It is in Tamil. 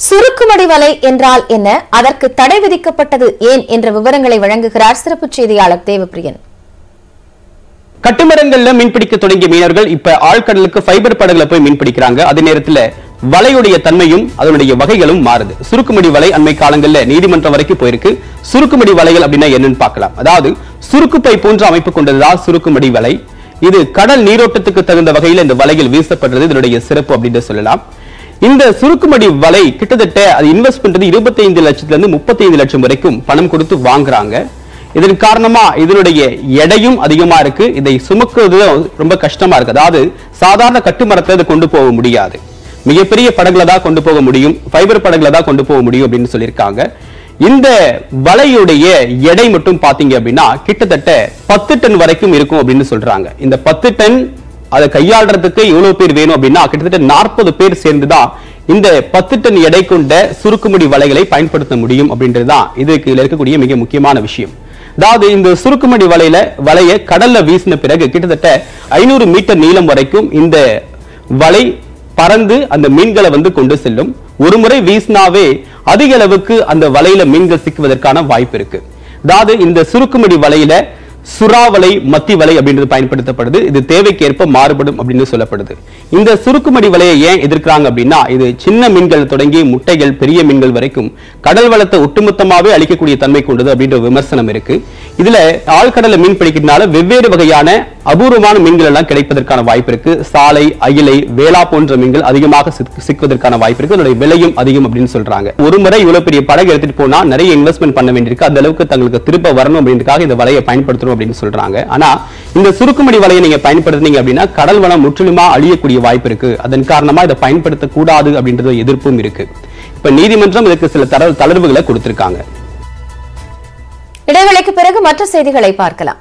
சுருக்குமடி வலை என்றால் என்ன, அதற்கு தடை விதிக்கப்பட்டது ஏன் என்ற விவரங்களை வழங்குகிறார் சிறப்பு செய்தியாளர் தேவப்பிரியன். கட்டுமரங்கள்ல மீன்பிடிக்க தொடங்கிய மீனவர்கள் இப்ப ஆழ்கடலுக்கு ஃபைபர் படகுல போய் மீன் பிடிக்கிறாங்க. அதே நேரத்தில் வலையுடைய தன்மையும் அதனுடைய வகைகளும் மாறுது. சுருக்குமடி வலை அண்மை காலங்கள்ல நீதிமன்றம் வரைக்கும் போயிருக்கு. சுருக்குமடி வலைகள் அப்படின்னா என்னன்னு பார்க்கலாம். அதாவது சுருக்குப்பை போன்ற அமைப்பு கொண்டதுதான் சுருக்குமடி வலை. இது கடல் நீரோட்டத்துக்கு தகுந்த வகையில் இந்த வலைகள் வீசப்படுறது இதனுடைய சிறப்பு அப்படின்னு சொல்லலாம். இந்த சுருக்குமடி வலை கிட்டத்தட்ட அது இன்வெஸ்ட் பண்றது 25 லட்சத்துல இருந்து 35 லட்சம் வரைக்கும் பணம் கொடுத்து வாங்குறாங்க. இதன் காரணமா இதனுடைய எடையும் அதிகமா இருக்கு. இதை சுமக்குவது ரொம்ப கஷ்டமா இருக்கு. அதாவது சாதாரண கட்டுமரத்தை இதை கொண்டு போக முடியாது. மிகப்பெரிய படகுல தான் கொண்டு போக முடியும், ஃபைபர் படகுல தான் கொண்டு போக முடியும் அப்படின்னு சொல்லியிருக்காங்க. இந்த வலையுடைய எடை மட்டும் பாத்தீங்க அப்படின்னா கிட்டத்தட்ட 10 டன் வரைக்கும் இருக்கும் அப்படின்னு சொல்றாங்க. இந்த 10 டன் அதை கையாளுறதுக்கு எவ்வளவு பேர் வேணும் அப்படின்னா கிட்டத்தட்ட 40 பேர் சேர்ந்துதான் இந்த 10 டன் எடை கொண்ட சுருக்குமடி வலைகளை பயன்படுத்த முடியும் அப்படின்றதுதான் இதுக்கு இருக்கக்கூடிய மிக முக்கியமான விஷயம். அதாவது இந்த சுருக்குமடி வலையை கடல்ல வீசின பிறகு கிட்டத்தட்ட 500 மீட்டர் நீளம் வரைக்கும் இந்த வலை பறந்து அந்த மீன்களை கொண்டு செல்லும். ஒரு முறை வீசினாவே அதிக அளவுக்கு அந்த வலையில மீன்கள் சிக்குவதற்கான வாய்ப்பு இருக்கு. அதாவது இந்த சுருக்குமடி வலையில சுறாவலை, மத்தி வலை அப்படின்றது பயன்படுத்தப்படுது. இது தேவைக்கேற்ப மாறுபடும் அப்படின்னு சொல்லப்படுது. இந்த சுருக்குமடி வலையை ஏன் எதிர்க்கிறாங்க அப்படின்னா இது சின்ன மீன்கள் தொடங்கி முட்டைகள், பெரிய மீன்கள் வரைக்கும் கடல் வளத்தை ஒட்டுமொத்தமாவே அழிக்கக்கூடிய தன்மை கொண்டது அப்படின்ற விமர்சனம் இருக்கு. இதுல ஆழ்கடல மீன் பிடிக்கிறதுனால வெவ்வேறு வகையான அபூர்வமான மீன்கள் எல்லாம் கிடைப்பதற்கான வாய்ப்பு இருக்கு. சாலை, அயிலை, வேளா போன்ற மீன்கள் அதிகமாக சிக்குவதற்கான வாய்ப்பு இருக்கு. அதோட விலையும் அதிகம் அப்படின்னு சொல்றாங்க. ஒரு முறை இவ்வளவு பெரிய படகு எடுத்துட்டு போனா நிறைய இன்வெஸ்ட்மெண்ட் பண்ண வேண்டியிருக்கு. அந்த அளவுக்கு தங்களுக்கு திருப்ப வரணும் அப்படின்றதுக்காக இந்த வலையை பயன்படுத்தணும் அப்படின்னு சொல்றாங்க. ஆனா இந்த சுருக்குமடி வலையை நீங்க பயன்படுத்துனீங்க அப்படின்னா கடல் வளம் முற்றிலுமா அழியக்கூடிய வாய்ப்பு இருக்கு. அதன் காரணமா இதை பயன்படுத்த கூடாது அப்படின்றது எதிர்ப்பும் இருக்கு. இப்ப நீதிமன்றம் இதற்கு சில தளர்வுகளை கொடுத்திருக்காங்க. இடைவேளைக்கு பிறகு மற்ற செய்திகளை பார்க்கலாம்.